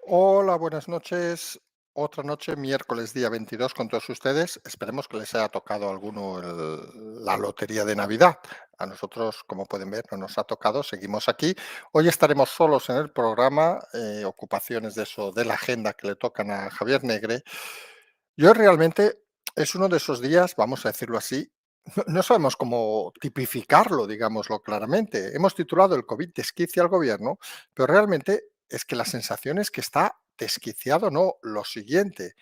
Hola, buenas noches. Otra noche, miércoles día 22 con todos ustedes. Esperemos que les haya tocado a alguno la lotería de Navidad. A nosotros, como pueden ver, no nos ha tocado. Seguimos aquí. Hoy estaremos solos en el programa, ocupaciones de eso, de la agenda que le tocan a Javier Negre. Yo realmente es uno de esos días, vamos a decirlo así, no sabemos cómo tipificarlo, digámoslo claramente. Hemos titulado el COVID desquicia al gobierno, pero realmente es que la sensación es que está desquiciado, no, lo siguiente.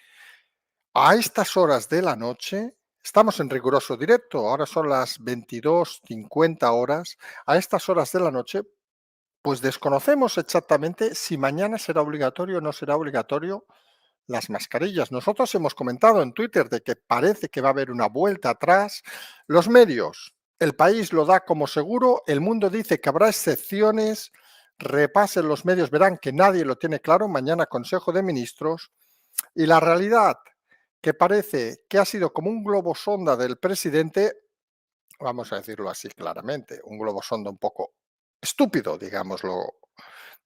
A estas horas de la noche, estamos en riguroso directo, ahora son las 22:50 horas, a estas horas de la noche, pues desconocemos exactamente si mañana será obligatorio o no será obligatorio las mascarillas. Nosotros hemos comentado en Twitter de que parece que va a haber una vuelta atrás. Los medios, el país lo da como seguro, el mundo dice que habrá excepciones. Repasen los medios, verán que nadie lo tiene claro. Mañana Consejo de Ministros. Y la realidad, que parece que ha sido como un globo sonda del presidente, vamos a decirlo así claramente, un globo sonda un poco estúpido, digámoslo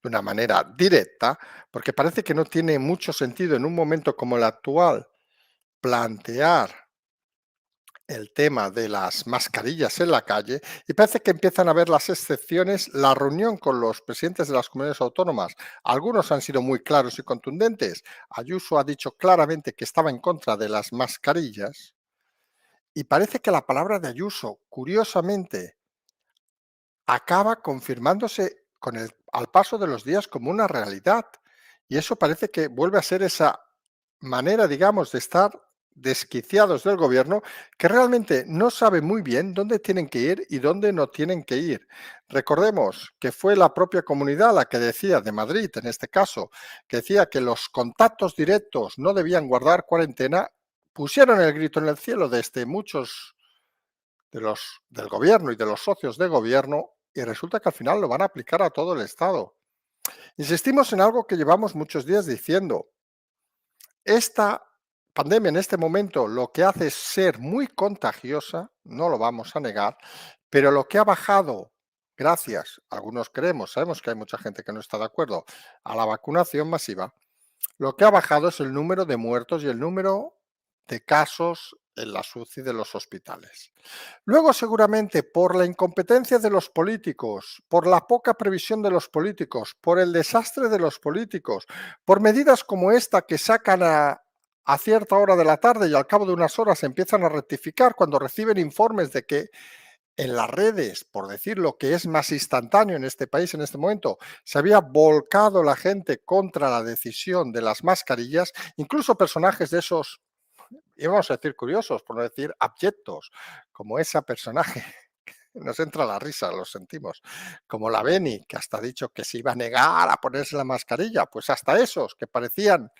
de una manera directa, porque parece que no tiene mucho sentido en un momento como el actual plantear el tema de las mascarillas en la calle y parece que empiezan a ver las excepciones. La reunión con los presidentes de las comunidades autónomas, algunos han sido muy claros y contundentes. Ayuso ha dicho claramente que estaba en contra de las mascarillas y parece que la palabra de Ayuso, curiosamente, acaba confirmándose al paso de los días como una realidad. Y eso parece que vuelve a ser esa manera, digamos, de estar desquiciados del gobierno, que realmente no sabe muy bien dónde tienen que ir y dónde no tienen que ir. Recordemos que fue la propia comunidad la que decía, de Madrid en este caso, que decía que los contactos directos no debían guardar cuarentena. Pusieron el grito en el cielo desde muchos del gobierno y de los socios de gobierno, y resulta que al final lo van a aplicar a todo el Estado. Insistimos en algo que llevamos muchos días diciendo. Esta pandemia en este momento lo que hace es ser muy contagiosa, no lo vamos a negar, pero lo que ha bajado, gracias, algunos creemos, sabemos que hay mucha gente que no está de acuerdo, a la vacunación masiva, lo que ha bajado es el número de muertos y el número de casos en la UCI de los hospitales. Luego, seguramente, por la incompetencia de los políticos, por la poca previsión de los políticos, por el desastre de los políticos, por medidas como esta que sacan a cierta hora de la tarde y al cabo de unas horas empiezan a rectificar cuando reciben informes de que en las redes, por decir lo que es más instantáneo en este país en este momento, se había volcado la gente contra la decisión de las mascarillas, incluso personajes de esos, íbamos a decir curiosos, por no decir abyectos, como esa personaje, nos entra la risa, lo sentimos, como la Beni, que hasta ha dicho que se iba a negar a ponerse la mascarilla, pues hasta esos que parecían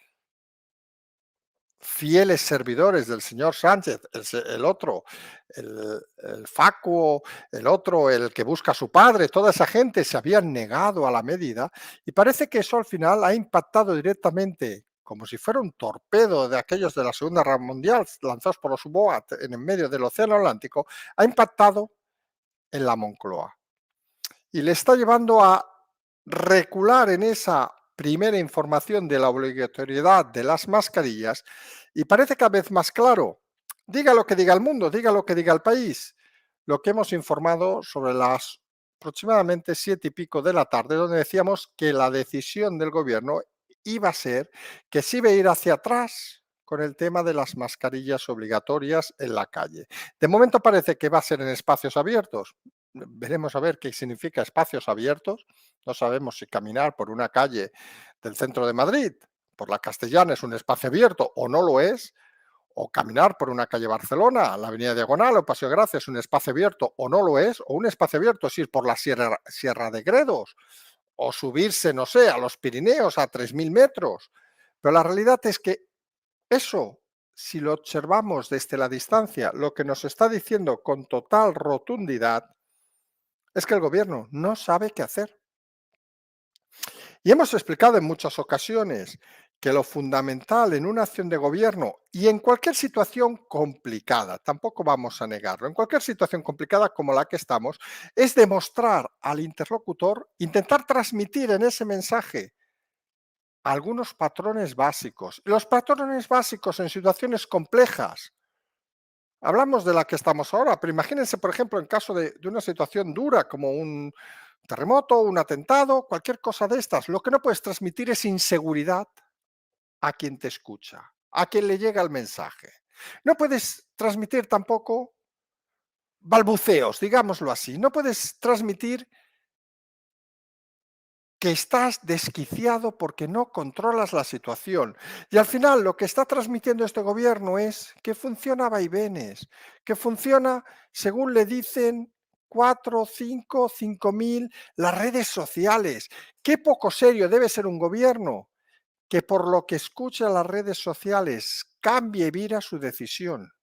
fieles servidores del señor Sánchez, el otro, el facuo, el otro, el que busca a su padre, toda esa gente se habían negado a la medida y parece que eso al final ha impactado directamente, como si fuera un torpedo de aquellos de la Segunda Guerra Mundial lanzados por los U-Boat en el medio del Océano Atlántico, ha impactado en la Moncloa y le está llevando a recular en esa primera información de la obligatoriedad de las mascarillas y parece cada vez más claro. Diga lo que diga el mundo, diga lo que diga el país. Lo que hemos informado sobre las aproximadamente 7:00 y pico de la tarde, donde decíamos que la decisión del gobierno iba a ser que se iba a ir hacia atrás con el tema de las mascarillas obligatorias en la calle. De momento parece que va a ser en espacios abiertos. Veremos a ver qué significa espacios abiertos. No sabemos si caminar por una calle del centro de Madrid, por la Castellana, es un espacio abierto o no lo es, o caminar por una calle Barcelona, la Avenida Diagonal o Paseo de Gracia es un espacio abierto o no lo es, o un espacio abierto es ir por la Sierra de Gredos o subirse, no sé, a los Pirineos a 3.000 metros. Pero la realidad es que eso, si lo observamos desde la distancia, lo que nos está diciendo con total rotundidad es que el gobierno no sabe qué hacer. Y hemos explicado en muchas ocasiones que lo fundamental en una acción de gobierno y en cualquier situación complicada, tampoco vamos a negarlo, en cualquier situación complicada como la que estamos, es demostrar al interlocutor, intentar transmitir en ese mensaje algunos patrones básicos. Los patrones básicos en situaciones complejas. Hablamos de la que estamos ahora, pero imagínense, por ejemplo, en caso de una situación dura como un terremoto, un atentado, cualquier cosa de estas. Lo que no puedes transmitir es inseguridad a quien te escucha, a quien le llega el mensaje. No puedes transmitir tampoco balbuceos, digámoslo así. No puedes transmitir que estás desquiciado porque no controlas la situación. Y al final lo que está transmitiendo este gobierno es que funciona a vaivenes, que funciona según le dicen 4, 5, 5.000 las redes sociales. Qué poco serio debe ser un gobierno que por lo que escucha las redes sociales cambie y vira su decisión.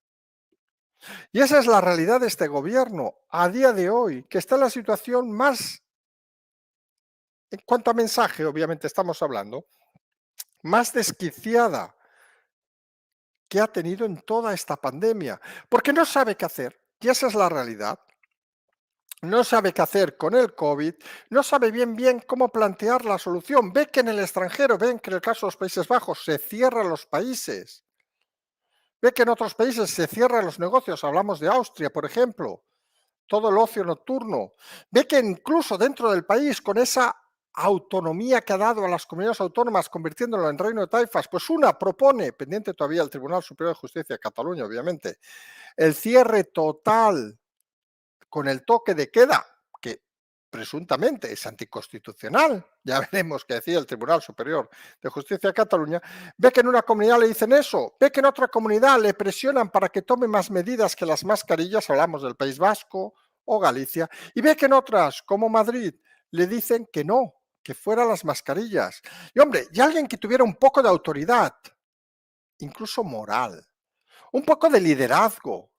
Y esa es la realidad de este gobierno a día de hoy, que está en la situación más, en cuanto a mensaje, obviamente estamos hablando, más desquiciada que ha tenido en toda esta pandemia, porque no sabe qué hacer, y esa es la realidad. No sabe qué hacer con el COVID, no sabe bien cómo plantear la solución. Ve que en el extranjero, ven que en el caso de los Países Bajos se cierran los países, ve que en otros países se cierran los negocios, hablamos de Austria, por ejemplo, todo el ocio nocturno. Ve que incluso dentro del país, con esa autonomía que ha dado a las comunidades autónomas, convirtiéndolo en reino de taifas, pues una propone, pendiente todavía el Tribunal Superior de Justicia de Cataluña, obviamente, el cierre total con el toque de queda, que presuntamente es anticonstitucional, ya veremos qué decía el Tribunal Superior de Justicia de Cataluña, ve que en una comunidad le dicen eso, ve que en otra comunidad le presionan para que tome más medidas que las mascarillas, hablamos del País Vasco o Galicia, y ve que en otras, como Madrid, le dicen que no, que fuera las mascarillas. Y hombre, y alguien que tuviera un poco de autoridad, incluso moral, un poco de liderazgo,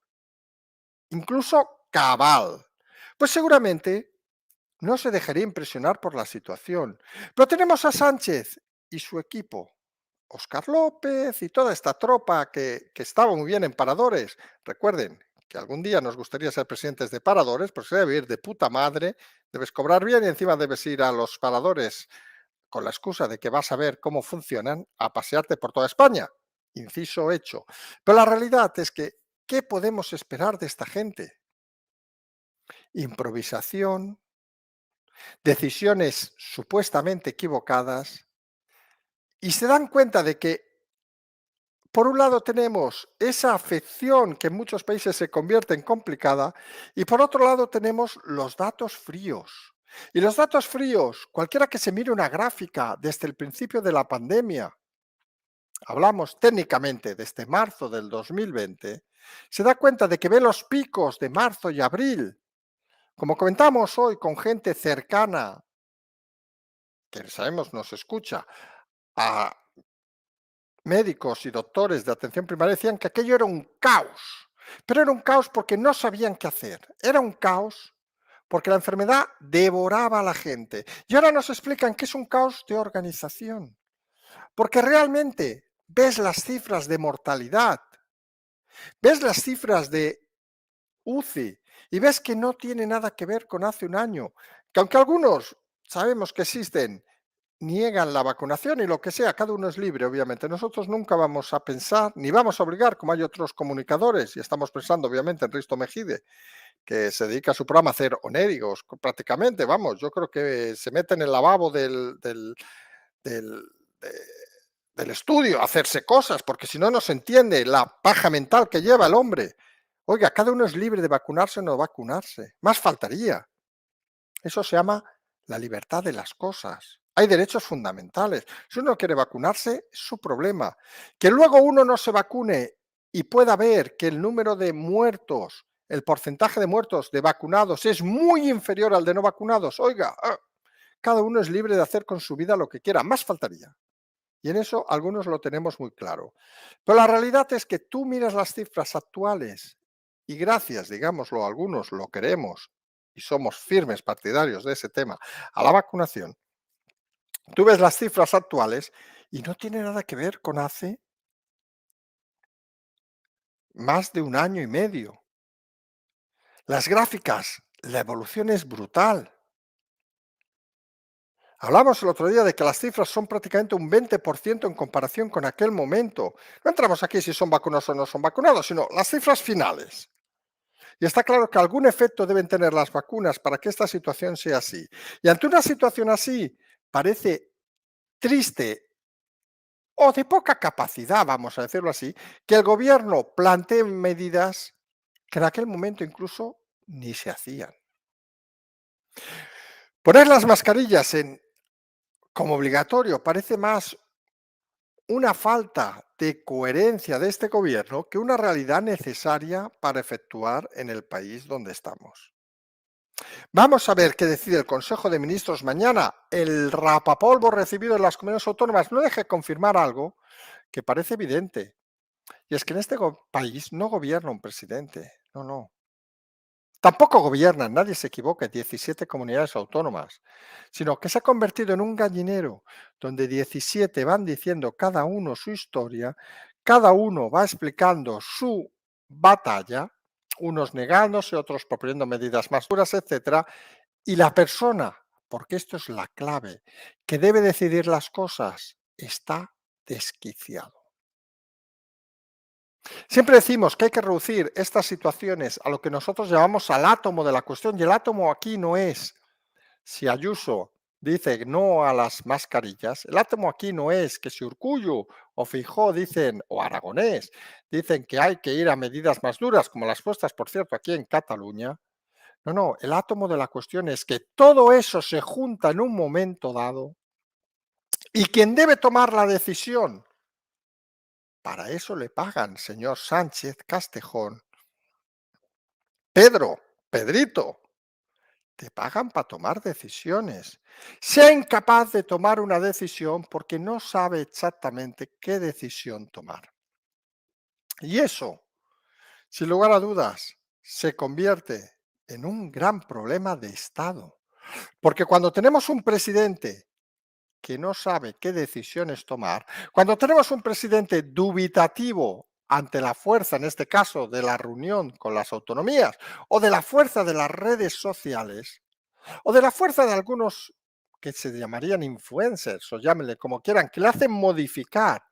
incluso cabal, pues seguramente no se dejaría impresionar por la situación. Pero tenemos a Sánchez y su equipo, Óscar López y toda esta tropa que estaba muy bien en Paradores. Recuerden que algún día nos gustaría ser presidentes de Paradores, porque se debe ir de puta madre, debes cobrar bien y encima debes ir a los Paradores con la excusa de que vas a ver cómo funcionan, a pasearte por toda España. Inciso hecho. Pero la realidad es que, ¿qué podemos esperar de esta gente? Improvisación, decisiones supuestamente equivocadas, y se dan cuenta de que, por un lado, tenemos esa afección que en muchos países se convierte en complicada, y por otro lado tenemos los datos fríos. Y los datos fríos, cualquiera que se mire una gráfica desde el principio de la pandemia, hablamos técnicamente desde marzo del 2020, se da cuenta de que ve los picos de marzo y abril, como comentamos hoy con gente cercana, que sabemos nos escucha, a médicos y doctores de atención primaria, decían que aquello era un caos, pero era un caos porque no sabían qué hacer, era un caos porque la enfermedad devoraba a la gente. Y ahora nos explican que es un caos de organización, porque realmente ves las cifras de mortalidad, ves las cifras de UCI y ves que no tiene nada que ver con hace un año, que aunque algunos sabemos que existen, niegan la vacunación y lo que sea, cada uno es libre, obviamente. Nosotros nunca vamos a pensar, ni vamos a obligar, como hay otros comunicadores, y estamos pensando, obviamente, en Risto Mejide, que se dedica a su programa a hacer onérigos, prácticamente, vamos, yo creo que se mete en el lavabo del del estudio, hacerse cosas, porque si no, no se entiende la paja mental que lleva el hombre. Oiga, cada uno es libre de vacunarse o no vacunarse. Más faltaría. Eso se llama la libertad de las cosas. Hay derechos fundamentales. Si uno quiere vacunarse, es su problema. Que luego uno no se vacune y pueda ver que el número de muertos, el porcentaje de muertos de vacunados es muy inferior al de no vacunados. Oiga, cada uno es libre de hacer con su vida lo que quiera. Más faltaría. Y en eso algunos lo tenemos muy claro. Pero la realidad es que tú miras las cifras actuales y gracias, digámoslo, algunos lo queremos y somos firmes partidarios de ese tema, a la vacunación. Tú ves las cifras actuales y no tiene nada que ver con hace más de un año y medio. Las gráficas, la evolución es brutal. Hablamos el otro día de que las cifras son prácticamente un 20% en comparación con aquel momento. No entramos aquí si son vacunados o no son vacunados, sino las cifras finales. Y está claro que algún efecto deben tener las vacunas para que esta situación sea así. Y ante una situación así, parece triste o de poca capacidad, vamos a decirlo así, que el gobierno plantee medidas que en aquel momento incluso ni se hacían. Poner las mascarillas como obligatorio parece más una falta de coherencia de este gobierno que una realidad necesaria para efectuar en el país donde estamos. Vamos a ver qué decide el Consejo de Ministros mañana. El rapapolvo recibido en las comunidades autónomas no deja de confirmar algo que parece evidente. Y es que en este país no gobierna un presidente. No, no. Tampoco gobiernan, nadie se equivoque, 17 comunidades autónomas, sino que se ha convertido en un gallinero donde 17 van diciendo cada uno su historia, cada uno va explicando su batalla, unos negándose, otros proponiendo medidas más duras, etcétera, y la persona, porque esto es la clave, que debe decidir las cosas, está desquiciado. Siempre decimos que hay que reducir estas situaciones a lo que nosotros llamamos al átomo de la cuestión, y el átomo aquí no es si Ayuso dice no a las mascarillas, el átomo aquí no es que si Urkullu o Feijóo dicen, o Aragonés, dicen que hay que ir a medidas más duras, como las puestas, por cierto, aquí en Cataluña. No, no, el átomo de la cuestión es que todo eso se junta en un momento dado y quien debe tomar la decisión, para eso le pagan, señor Sánchez Castejón, Pedro, Pedrito, te pagan para tomar decisiones. Sea incapaz de tomar una decisión porque no sabe exactamente qué decisión tomar. Y eso, sin lugar a dudas, se convierte en un gran problema de Estado. Porque cuando tenemos un presidente que no sabe qué decisiones tomar, cuando tenemos un presidente dubitativo ante la fuerza, en este caso, de la reunión con las autonomías o de la fuerza de las redes sociales o de la fuerza de algunos que se llamarían influencers o llámenle como quieran, que le hacen modificar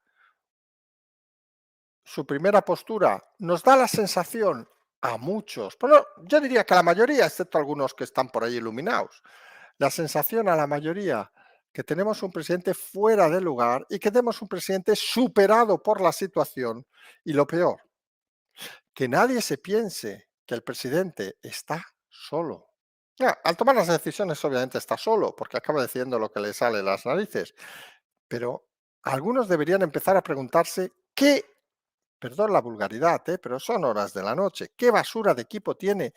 su primera postura, nos da la sensación a muchos, bueno, yo diría que a la mayoría, excepto algunos que están por ahí iluminados, la sensación a la mayoría que tenemos un presidente fuera de lugar y que tenemos un presidente superado por la situación y lo peor, que nadie se piense que el presidente está solo. Ya, al tomar las decisiones obviamente está solo porque acaba decidiendo lo que le sale de las narices, pero algunos deberían empezar a preguntarse qué, perdón la vulgaridad, pero son horas de la noche, qué basura de equipo tiene,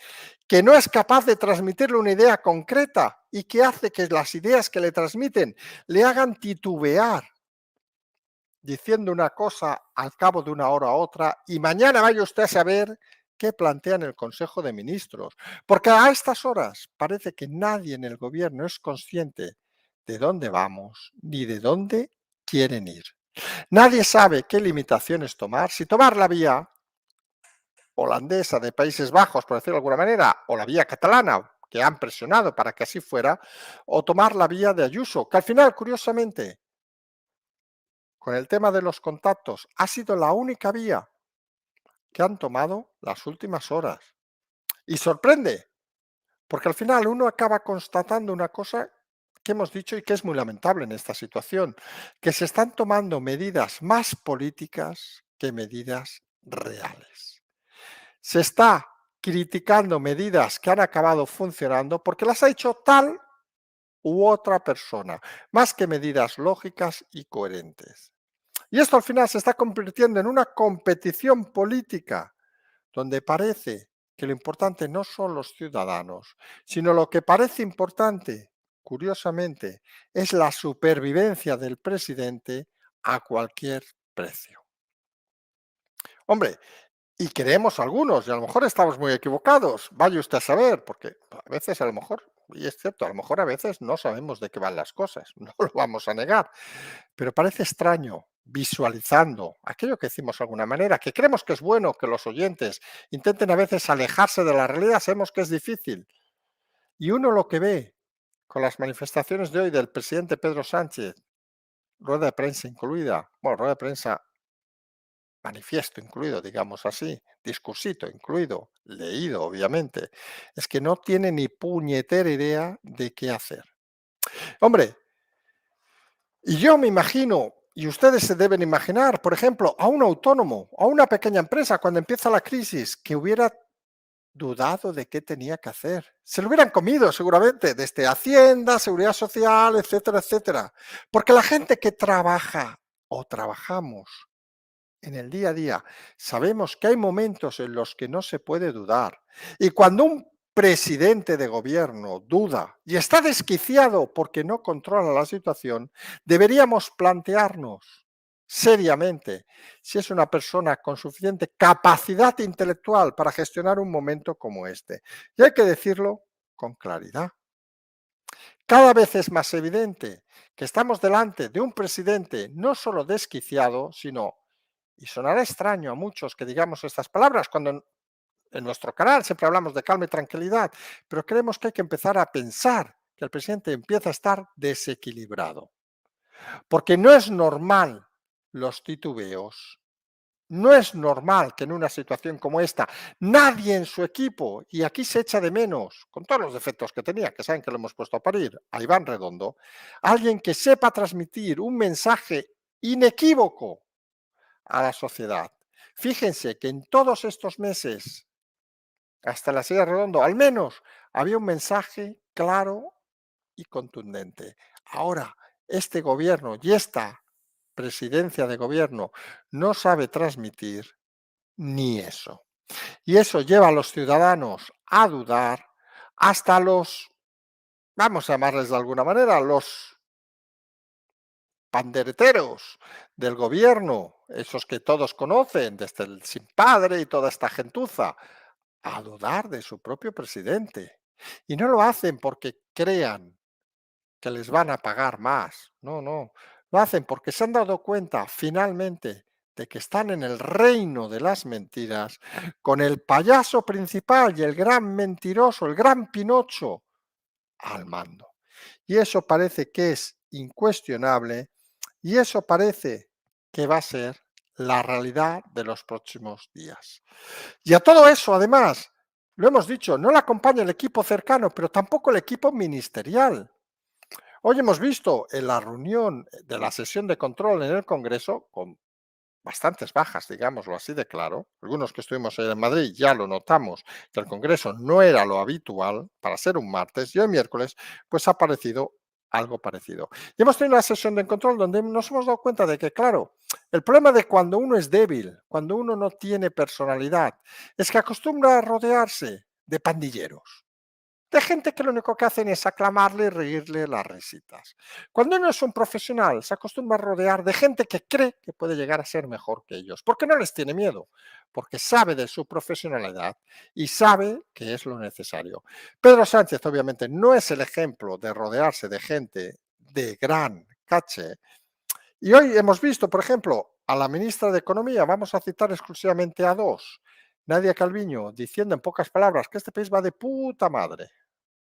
que no es capaz de transmitirle una idea concreta y que hace que las ideas que le transmiten le hagan titubear diciendo una cosa al cabo de una hora a otra y mañana vaya usted a saber qué plantea en el Consejo de Ministros. Porque a estas horas parece que nadie en el gobierno es consciente de dónde vamos ni de dónde quieren ir. Nadie sabe qué limitaciones tomar, si tomar la vía holandesa de Países Bajos, por decirlo de alguna manera, o la vía catalana, que han presionado para que así fuera, o tomar la vía de Ayuso, que al final, curiosamente, con el tema de los contactos, ha sido la única vía que han tomado las últimas horas. Y sorprende, porque al final uno acaba constatando una cosa que hemos dicho y que es muy lamentable en esta situación, que se están tomando medidas más políticas que medidas reales. Se está criticando medidas que han acabado funcionando porque las ha hecho tal u otra persona, más que medidas lógicas y coherentes. Y esto al final se está convirtiendo en una competición política donde parece que lo importante no son los ciudadanos, sino lo que parece importante, curiosamente, es la supervivencia del presidente a cualquier precio. Hombre, y creemos algunos, y a lo mejor estamos muy equivocados, vaya usted a saber, porque a veces a lo mejor, y es cierto, a lo mejor a veces no sabemos de qué van las cosas, no lo vamos a negar, pero parece extraño visualizando aquello que decimos de alguna manera, que creemos que es bueno que los oyentes intenten a veces alejarse de la realidad, sabemos que es difícil. Y uno lo que ve con las manifestaciones de hoy del presidente Pedro Sánchez, rueda de prensa incluida, bueno, rueda de prensa manifiesto incluido, digamos así, discursito incluido, leído obviamente, es que no tiene ni puñetera idea de qué hacer. Hombre, y yo me imagino, y ustedes se deben imaginar, por ejemplo, a un autónomo, a una pequeña empresa cuando empieza la crisis, que hubiera dudado de qué tenía que hacer. Se lo hubieran comido seguramente, desde Hacienda, Seguridad Social, etcétera, etcétera. Porque la gente que trabaja o trabajamos en el día a día, sabemos que hay momentos en los que no se puede dudar. Y cuando un presidente de gobierno duda y está desquiciado porque no controla la situación, deberíamos plantearnos seriamente si es una persona con suficiente capacidad intelectual para gestionar un momento como este. Y hay que decirlo con claridad. Cada vez es más evidente que estamos delante de un presidente no solo desquiciado, sino, y sonará extraño a muchos que digamos estas palabras cuando en nuestro canal siempre hablamos de calma y tranquilidad, pero creemos que hay que empezar a pensar que el presidente empieza a estar desequilibrado, porque no es normal los titubeos. No es normal que en una situación como esta nadie en su equipo, y aquí se echa de menos, con todos los defectos que tenía, que saben que lo hemos puesto a parir, a Iván Redondo, alguien que sepa transmitir un mensaje inequívoco a la sociedad. Fíjense que en todos estos meses, hasta la silla Redondo, al menos había un mensaje claro y contundente. Ahora, este gobierno y esta presidencia de gobierno no sabe transmitir ni eso. Y eso lleva a los ciudadanos a dudar, hasta los, vamos a llamarles de alguna manera, los pandereteros del gobierno, esos que todos conocen, desde el sin padre y toda esta gentuza, a dudar de su propio presidente. Y no lo hacen porque crean que les van a pagar más. No, no. Lo hacen porque se han dado cuenta finalmente de que están en el reino de las mentiras, con el payaso principal y el gran mentiroso, el gran Pinocho, al mando. Y eso parece que es incuestionable y eso parece que va a ser la realidad de los próximos días. Y a todo eso, además, lo hemos dicho, no le acompaña el equipo cercano, pero tampoco el equipo ministerial. Hoy hemos visto en la reunión de la sesión de control en el Congreso, con bastantes bajas, digámoslo así de claro, algunos que estuvimos en Madrid ya lo notamos, que el Congreso no era lo habitual para ser un martes y hoy miércoles, pues ha parecido algo parecido. Y hemos tenido una sesión de control donde nos hemos dado cuenta de que, claro, el problema de cuando uno es débil, cuando uno no tiene personalidad, es que acostumbra a rodearse de pandilleros, de gente que lo único que hacen es aclamarle y reírle las risitas. Cuando uno es un profesional, se acostumbra a rodear de gente que cree que puede llegar a ser mejor que ellos, porque no les tiene miedo, porque sabe de su profesionalidad y sabe que es lo necesario. Pedro Sánchez, obviamente, no es el ejemplo de rodearse de gente de gran caché. Y hoy hemos visto, por ejemplo, a la ministra de Economía, vamos a citar exclusivamente a dos, Nadia Calviño, diciendo en pocas palabras que este país va de puta madre.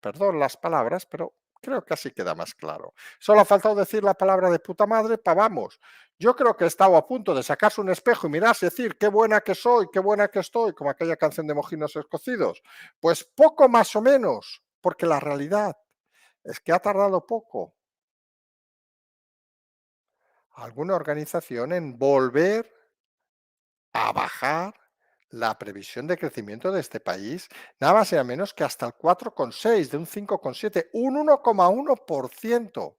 Perdón las palabras, pero creo que así queda más claro. Solo ha faltado decir la palabra de puta madre para vamos. Yo creo que he estado a punto de sacarse un espejo y mirarse y decir qué buena que soy, qué buena que estoy, como aquella canción de Mojinos Escocidos. Pues poco más o menos, porque la realidad Es que ha tardado poco alguna organización en volver a bajar la previsión de crecimiento de este país, nada más y nada menos que hasta el 4,6 de un 5,7, un 1,1%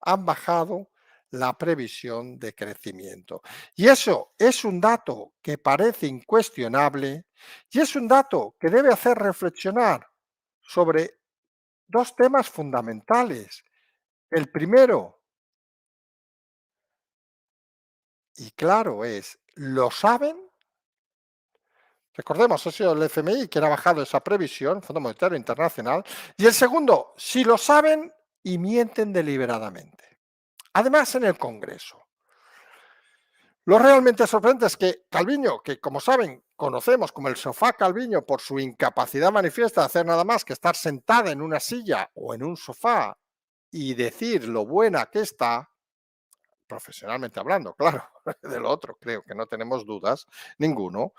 han bajado la previsión de crecimiento. Y eso es un dato que parece incuestionable y es un dato que debe hacer reflexionar sobre dos temas fundamentales. El primero, y claro, es, ¿lo saben? Recordemos, ha sido el FMI quien ha bajado esa previsión, Fondo Monetario Internacional. Y el segundo, si lo saben y mienten deliberadamente. Además, en el Congreso. Lo realmente sorprendente es que Calviño, que como saben, conocemos como el sofá Calviño por su incapacidad manifiesta de hacer nada más que estar sentada en una silla o en un sofá y decir lo buena que está, profesionalmente hablando, claro, de lo otro creo que no tenemos dudas, ninguno.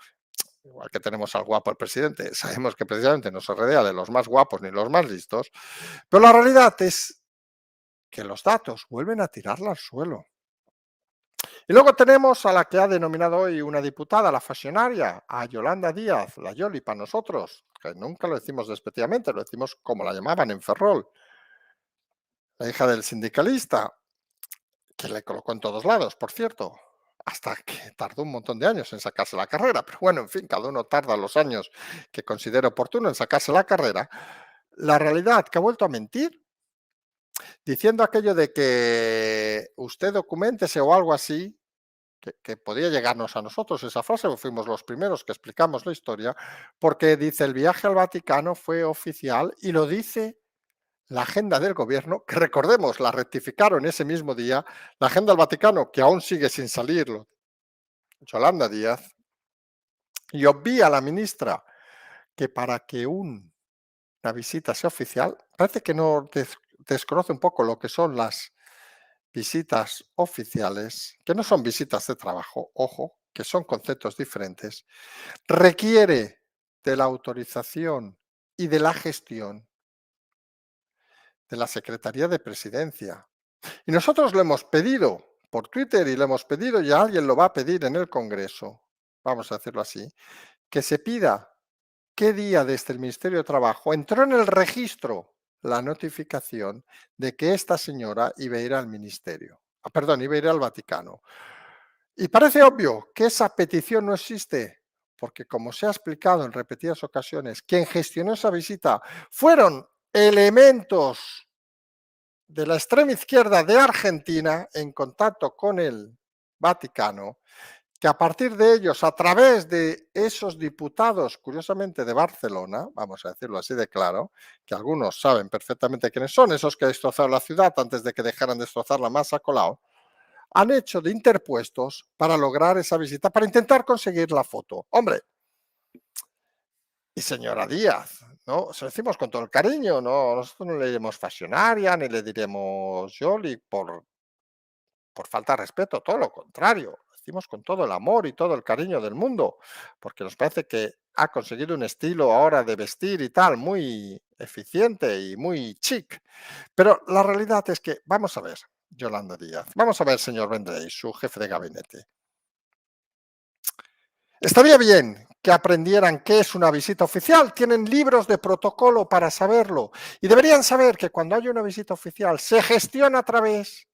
Igual que tenemos al guapo el presidente, sabemos que precisamente no se rodea de los más guapos ni los más listos, pero la realidad es que los datos vuelven a tirarla al suelo. Y luego tenemos a la que ha denominado hoy una diputada, la Fasionaria, a Yolanda Díaz, la Yoli para nosotros, que nunca lo decimos despectivamente, lo decimos como la llamaban en Ferrol, la hija del sindicalista, que le colocó en todos lados, por cierto, hasta que tardó un montón de años en sacarse la carrera. Pero bueno, en fin, cada uno tarda los años que considere oportuno en sacarse la carrera. La realidad que ha vuelto a mentir, diciendo aquello de que usted documentese o algo así, que podía llegarnos a nosotros esa frase, porque fuimos los primeros que explicamos la historia, porque dice el viaje al Vaticano fue oficial y lo dice la agenda del gobierno, que recordemos, la rectificaron ese mismo día, la agenda del Vaticano, que aún sigue sin salir, Yolanda Díaz, y obvia a la ministra que para que una visita sea oficial, parece que no desconoce un poco lo que son las visitas oficiales, que no son visitas de trabajo, ojo, que son conceptos diferentes, requiere de la autorización y de la gestión de la Secretaría de Presidencia. Y nosotros lo hemos pedido por Twitter y lo hemos pedido y alguien lo va a pedir en el Congreso, vamos a decirlo así, que se pida qué día desde el Ministerio de Trabajo entró en el registro la notificación de que esta señora iba a ir al ministerio, perdón, iba a ir al Vaticano. Y parece obvio que esa petición no existe, porque como se ha explicado en repetidas ocasiones, quien gestionó esa visita fueron elementos de la extrema izquierda de Argentina en contacto con el Vaticano, que a partir de ellos, a través de esos diputados, curiosamente de Barcelona, vamos a decirlo así de claro, que algunos saben perfectamente quiénes son, esos que destrozaron la ciudad antes de que dejaran de destrozarla más a Colau, han hecho de interpuestos para lograr esa visita, para intentar conseguir la foto. Hombre, y señora Díaz, ¿no? Se lo decimos con todo el cariño, ¿no? Nosotros no le diremos Fasionaria, ni le diremos Yoli por falta de respeto, todo lo contrario. Lo decimos con todo el amor y todo el cariño del mundo, porque nos parece que ha conseguido un estilo ahora de vestir y tal muy eficiente y muy chic. Pero la realidad es que, vamos a ver, Yolanda Díaz, vamos a ver, señor Vendrell, su jefe de gabinete. Estaría bien que aprendieran qué es una visita oficial. Tienen libros de protocolo para saberlo. Y deberían saber que cuando hay una visita oficial se gestiona a través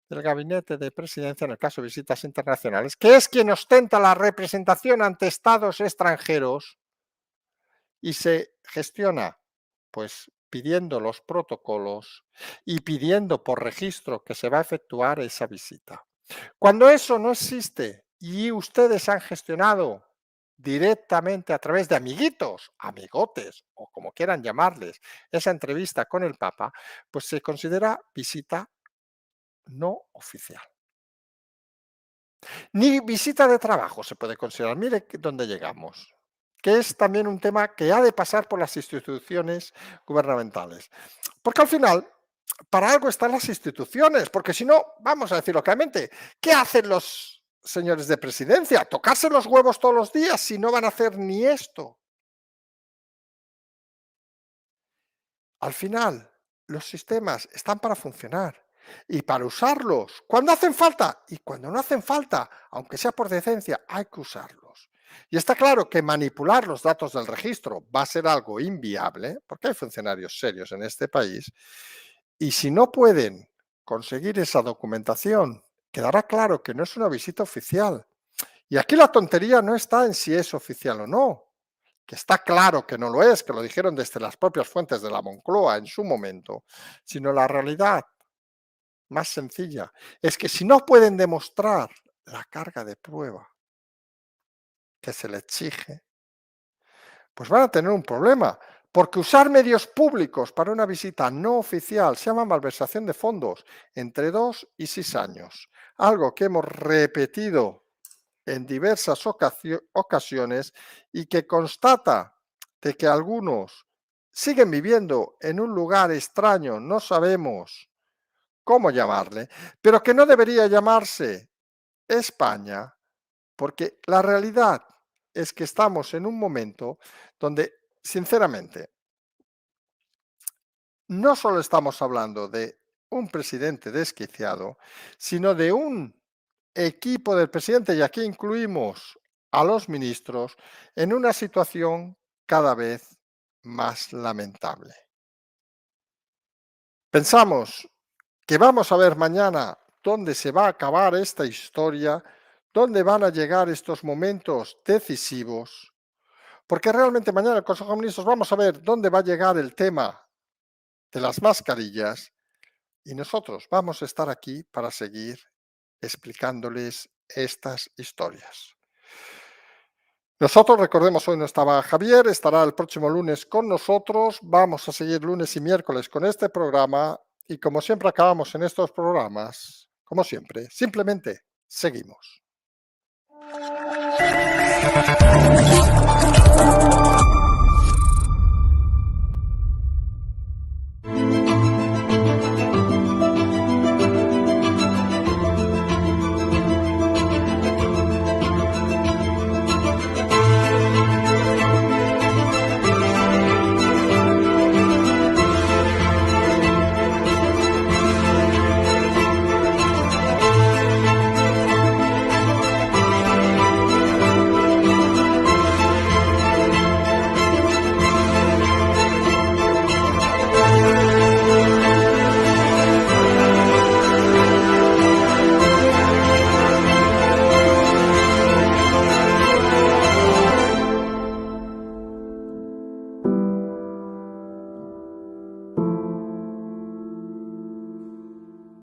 del gabinete de presidencia, en el caso de visitas internacionales, que es quien ostenta la representación ante estados extranjeros y se gestiona, pues pidiendo los protocolos y pidiendo por registro que se va a efectuar esa visita. Cuando eso no existe y ustedes han gestionado directamente a través de amiguitos, amigotes o como quieran llamarles, esa entrevista con el Papa, pues se considera visita no oficial. Ni visita de trabajo se puede considerar. Mire dónde llegamos, que es también un tema que ha de pasar por las instituciones gubernamentales. Porque al final, para algo están las instituciones, porque si no, vamos a decirlo claramente, ¿qué hacen los señores de presidencia? ¿Tocarse los huevos todos los días si no van a hacer ni esto? Al final, los sistemas están para funcionar y para usarlos cuando hacen falta y cuando no hacen falta, aunque sea por decencia, hay que usarlos. Y está claro que manipular los datos del registro va a ser algo inviable, porque hay funcionarios serios en este país, y si no pueden conseguir esa documentación, quedará claro que no es una visita oficial. Y aquí la tontería no está en si es oficial o no, que está claro que no lo es, que lo dijeron desde las propias fuentes de la Moncloa en su momento, sino la realidad más sencilla es que si no pueden demostrar la carga de prueba que se le exige, pues van a tener un problema, porque usar medios públicos para una visita no oficial se llama malversación de fondos entre 2 y 6 años, algo que hemos repetido en diversas ocasiones y que constata de que algunos siguen viviendo en un lugar extraño, no sabemos cómo llamarle, pero que no debería llamarse España, porque la realidad es que estamos en un momento donde, sinceramente, no solo estamos hablando de un presidente desquiciado, sino de un equipo del presidente, y aquí incluimos a los ministros, en una situación cada vez más lamentable. Pensamos que vamos a ver mañana dónde se va a acabar esta historia, dónde van a llegar estos momentos decisivos, porque realmente mañana en el Consejo de Ministros vamos a ver dónde va a llegar el tema de las mascarillas y nosotros vamos a estar aquí para seguir explicándoles estas historias. Nosotros, recordemos, hoy no estaba Javier, estará el próximo lunes con nosotros. Vamos a seguir lunes y miércoles con este programa y como siempre acabamos en estos programas, como siempre, simplemente seguimos.